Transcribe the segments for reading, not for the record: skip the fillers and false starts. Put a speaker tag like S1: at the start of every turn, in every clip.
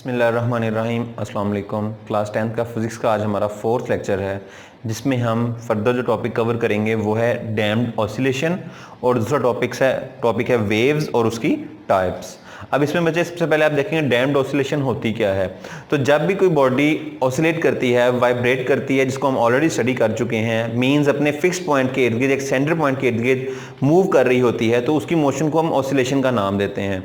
S1: बिस्मिल्लाहिर्रहमानिर्रहीम अस्सलाम वालेकुम। क्लास 10th का फिज़िक्स का आज हमारा 4th लेक्चर है, जिसमें हम फर्दर जो टॉपिक कवर करेंगे वो है डैम्प्ड ऑसिलेशन और दूसरा टॉपिक है वेव्स और उसकी टाइप्स। अब इसमें बच्चे सबसे पहले आप देखेंगे डैम्प्ड ऑसिलेशन होती क्या है। तो जब भी कोई बॉडी ऑसिलेट करती है, वाइब्रेट करती है, जिसको हम ऑलरेडी स्टडी कर चुके हैं, मींस अपने फिक्स पॉइंट के इर्द गिर्द, एक सेंटर पॉइंट के इर्द गिर्द मूव कर रही होती है, तो उसकी मोशन को हम ऑसिलेशन का नाम देते हैं।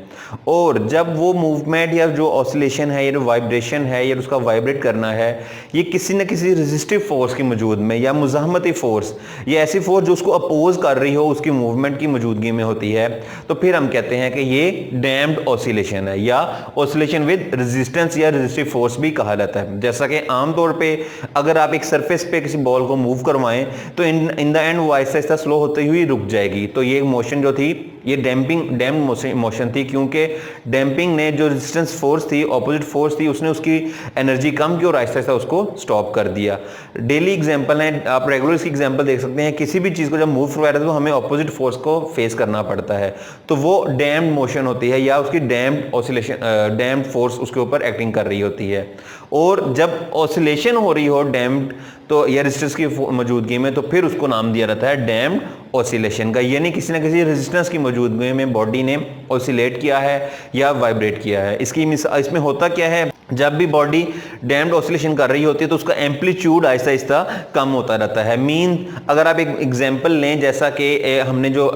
S1: और जब वो मूवमेंट या जो ऑसिलेशन है या जो वाइब्रेशन है या उसका वाइब्रेट करना है, ये किसी न किसी रेजिस्टिव फोर्स की मौजूद में या मुज़ाहमती फोर्स या ऐसी फोर्स जो उसको अपोज कर रही हो उसकी मूवमेंट की मौजूदगी में होती है, तो फिर हम कहते हैं कि ये डैम्प्ड ऑसिलेशन है या ऑसिलेशन विद रेजिस्टेंस या रेजिस्टिव फोर्स भी कहा जाता है। जैसा कि आमतौर पे अगर आप एक सरफेस पे किसी बॉल को मूव करवाएं तो इन द एंड वो आहिस्ता आहिस्ता स्लो होते हुए रुक जाएगी। तो ये मोशन जो थी ये डैम्प्ड मोशन थी, क्योंकि डैम्पिंग ने जो रेजिस्टेंस फोर्स थी, ऑपोजिट फोर्स थी, उसने उसकी एनर्जी कम की और आहिस्ता आहिस्ता उसको स्टॉप कर दिया। डेली एग्जांपल है, आप रेगुलर इसकी एग्जांपल देख सकते हैं। किसी भी चीज़ को जब मूव करवाया तो हमें ऑपोजिट फोर्स को फेस करना पड़ता है, तो वो डैम्प्ड मोशन होती है या उसकी डैम्प्ड ऑसिलेशन, डैम्प्ड फोर्स उसके ऊपर एक्टिंग कर रही होती है। और जब ऑसिलेशन हो रही हो डैम्प्ड तो या रेजिस्टेंस की मौजूदगी में, तो फिर उसको नाम दिया जाता है डैम्प्ड ऑसिलेशन का, यानी किसी न किसी रेजिस्टेंस की मौजूदगी में बॉडी ने ऑसिलेट किया है या वाइब्रेट किया है। इसमें होता क्या है, जब भी बॉडी डैम्प्ड ऑसिलेशन कर रही होती है तो उसका एम्पलीट्यूड आहिस्ता आहिस्ता कम होता रहता है। मीन अगर आप एक एग्जांपल लें, जैसा कि हमने जो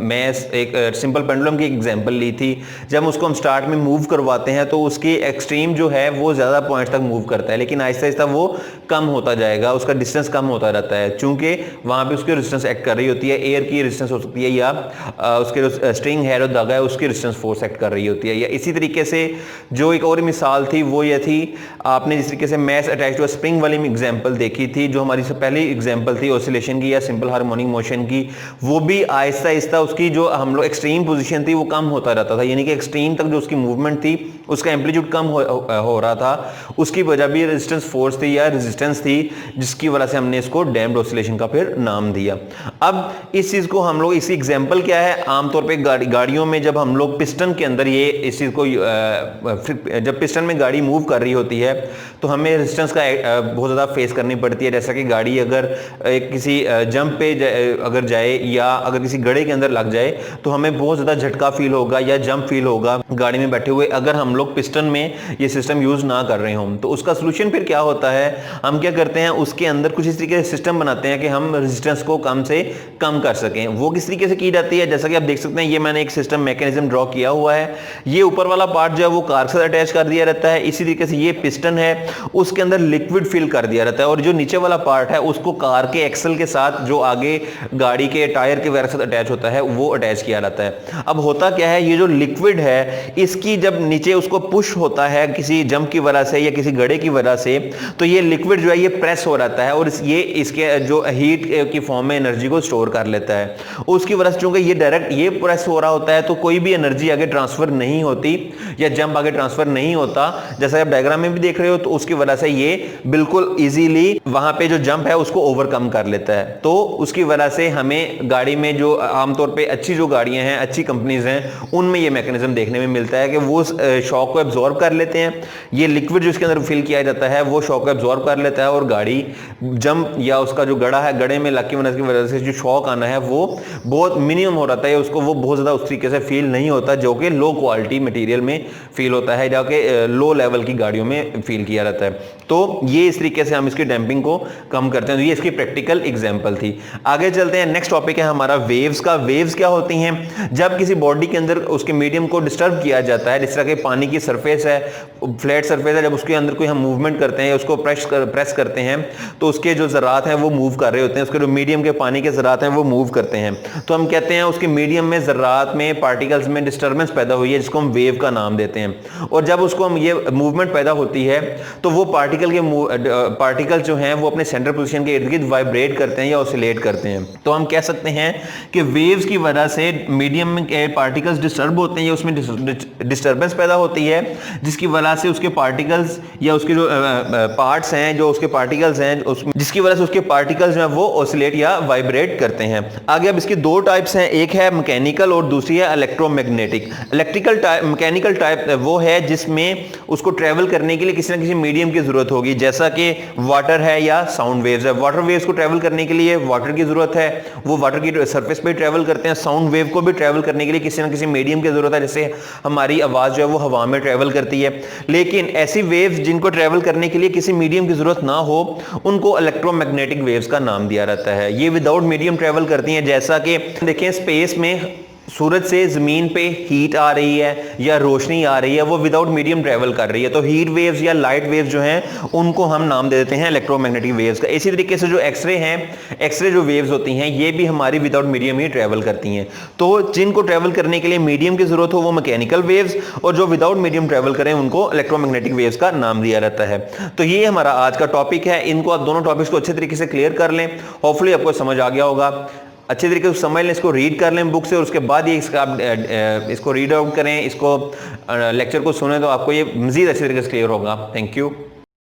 S1: मैस एक सिंपल पेंडुलम की एग्जांपल ली थी, जब उसको हम स्टार्ट में मूव करवाते हैं तो उसकी एक्सट्रीम जो है वो ज़्यादा पॉइंट तक मूव करता है, लेकिन आहिस्ता आहिस्ता वो कम होता जाएगा, उसका डिस्टेंस कम होता रहता है, चूंकि वहाँ पे उसकी रेजिस्टेंस एक्ट कर रही होती है। एयर की रेजिस्टेंस हो सकती है या उसके जो स्ट्रिंग है और धागा है उसकी रेजिस्टेंस फोर्स एक्ट कर रही होती है। या इसी तरीके से जो एक और मिसाल थी वो ये थी, आपने जिस तरीके से मैस अटैच टू स्प्रिंग वाली एग्जांपल देखी थी, जो हमारी सबसे पहली एग्जांपल थी ऑसिलेशन की या सिंपल हार्मोनिक मोशन की, वो भी आहिस्ता आहिस्ता उसकी जो हम लोग एक्सट्रीम पोजीशन थी वो कम होता रहता था, यानी कि एक्सट्रीम तक जो उसकी मूवमेंट थी उसका एम्पलीट्यूड कम हो रहा था। उसकी वजह भी रेजिस्टेंस फोर्स थी या रेजिस्टेंस थी, जिसकी वजह से हमने इसको डैम्प्ड ऑसिलेशन का फिर नाम दिया। अब इस चीज को हम लोग, इसकी एग्जांपल क्या है, आमतौर पे गाड़ियों में जब हम लोग पिस्टन के अंदर ये इस चीज को जब पिस्टन में गाड़ी मूव कर रही होती है तो हमें रेजिस्टेंस का बहुत ज़्यादा फेस करनी पड़ती है। जैसा कि गाड़ी अगर किसी जंप पे अगर जाए या अगर किसी गड्ढे के अंदर लग जाए तो हमें बहुत ज़्यादा झटका फील होगा या जंप फील होगा गाड़ी में बैठे हुए, अगर हम लोग पिस्टन में ये सिस्टम यूज़ ना कर रहे हों। तो उसका सोल्यूशन फिर क्या होता है, हम क्या करते हैं, उसके अंदर कुछ इस तरीके से सिस्टम बनाते हैं कि हम रेजिस्टेंस को कम से कम कर सकें। वो किस तरीके से की जाती है, जैसा कि आप देख सकते हैं, ये मैंने एक सिस्टम मैकेनिज्म ड्रॉ किया हुआ है। ये ऊपर वाला पार्ट जो है वो कार के साथ अटैच कर दिया रहता है। इसी तरीके से ये पिस्टन है, उसके अंदर लिक्विड फिल कर दिया रहता है, और जो नीचे वाला पार्ट है उसको कार के एक्सल के साथ, जो आगे गाड़ी के टायर के वगैरह साथ अटैच होता है, वो अटैच किया रहता है। अब होता क्या है, ये जो लिक्विड है इसकी जब नीचे उसको पुश होता है किसी जंप की वजह से या किसी गड्ढे की वजह से, तो ये लिक्विड जो है ये प्रेस हो रहता है और ये इसके जो हीट की फॉर्म में एनर्जी को स्टोर कर लेता है। उसकी वजह से चूंकि ये डायरेक्ट ये प्रेस हो रहा होता है तो कोई भी एनर्जी आगे ट्रांसफर नहीं होती या जंप आगे ट्रांसफर नहीं होता, जैसा आप डायग्राम में भी देख रहे हो। तो उसकी वजह से ये बिल्कुल इजीली वहां पे जो जंप है उसको ओवरकम कर लेता है। तो उसकी वजह से हमें गाड़ी में जो आमतौर पे अच्छी जो गाड़ियां हैं, अच्छी कंपनीज हैं, उनमें ये मैकेनिज्म देखने में मिलता है कि वो शॉक को एब्जॉर्ब कर लेते हैं। ये लिक्विड जो इसके अंदर फिल किया जाता है वो शॉक को एब्जॉर्ब कर लेता है और गाड़ी जंप या उसका जो गड्ढा है, गड्ढे में लग की वजह से जो शॉक आना है वो बहुत मिनिमम हो रहता है, उसको वो बहुत ज्यादा उस तरीके से फील नहीं होता जो कि लो क्वालिटी मटेरियल में फील होता है, जाके लो लेवल की गाड़ियों में फील किया रहता है। तो ये इस तरीके से हम इसकी डैम्पिंग को कम करते हैं। तो ये इसकी प्रैक्टिकल एग्जांपल थी। आगे चलते हैं, नेक्स्ट टॉपिक है हमारा वेव्स का। वेव्स क्या होती हैं, जब किसी बॉडी के अंदर उसके मीडियम को डिस्टर्ब किया जाता है, जिस तरह के पानी की सरफेस है, फ्लैट सरफेस है, जब उसके अंदर कोई हम मूवमेंट करते हैं, उसको प्रेस करते हैं तो उसके जो ज़रात हैं वो मूव कर रहे होते हैं, उसके जो मीडियम के पानी के ज़रात हैं वो मूव करते हैं। तो हम कहते हैं उसके मीडियम में ज़रात में पार्टिकल्स में डिस्टर्बेंस पैदा हुई है, जिसको हम वेव का नाम देते हैं। और जब उसको हम ये मूवमेंट पैदा होती है तो वो पार्टिकल जो हैं वो अपने सेंटर पोजीशन के इर्द गिर्द वाइब्रेट करते हैं या ऑसिलेट करते हैं। तो हम कह सकते हैं कि वेव्स की वजह से मीडियम के पार्टिकल्स डिस्टर्ब होते हैं या उसमें डिस्टर्बेंस पैदा होती है, जिसकी वजह से उसके पार्टिकल्स या उसके जो पार्ट्स हैं, जो उसके पार्टिकल्स हैं, हैं जिसकी वजह से उसके पार्टिकल्स जो हैं वो ऑसिलेट या वाइब्रेट करते हैं। आगे अब इसकी दो टाइप्स हैं, एक है मैकेनिकल और दूसरी है इलेक्ट्रोमैग्नेटिक। मैकेनिकल टाइप वो है जिसमें उसको ट्रेवल करने के लिए किसी ना किसी मीडियम की जरूरत होगी, जैसा कि वाटर है या साउंड वेव्स है। वाटर वेव्स को ट्रेवल करने के लिए वाटर की जरूरत है, वो वाटर की सरफेस पे ट्रेवल करते हैं। साउंड वेव को भी ट्रेवल करने के लिए किसी ना किसी मीडियम की जरूरत है, जैसे हमारी आवाज जो है वो हवा में ट्रेवल करती है। लेकिन ऐसी वेव्स जिनको ट्रेवल करने के लिए किसी मीडियम की जरूरत ना हो, उनको इलेक्ट्रोमैग्नेटिक वेव्स का नाम दिया जाता है। ये विदाउट मीडियम ट्रेवल करती हैं, जैसा कि देखें स्पेस में सूरज से जमीन पे हीट आ रही है या रोशनी आ रही है, वो विदाउट मीडियम ट्रेवल कर रही है। तो हीट वेव्स या लाइट वेव्स जो हैं उनको हम नाम दे देते हैं इलेक्ट्रोमैग्नेटिक वेव्स का। इसी तरीके से जो एक्सरे हैं, एक्सरे जो वेव्स होती हैं ये भी हमारी विदाउट मीडियम ही ट्रेवल करती हैं। तो जिनको ट्रेवल करने के लिए मीडियम की जरूरत हो वो मैकेनिकल वेव्स, और जो विदाउट मीडियम ट्रेवल करें उनको इलेक्ट्रोमैग्नेटिक वेव्स का नाम दिया जाता है। तो ये हमारा आज का टॉपिक है। इनको आप दोनों टॉपिक्स को अच्छे तरीके से क्लियर कर लें, होपफुली आपको समझ आ गया होगा। अच्छे तरीके से समझ लें, इसको रीड कर लें बुक से, और उसके बाद ये इसको रीड आउट करें, इसको लेक्चर को सुने, तो आपको ये मजीद अच्छे तरीके से क्लियर होगा। Thank you.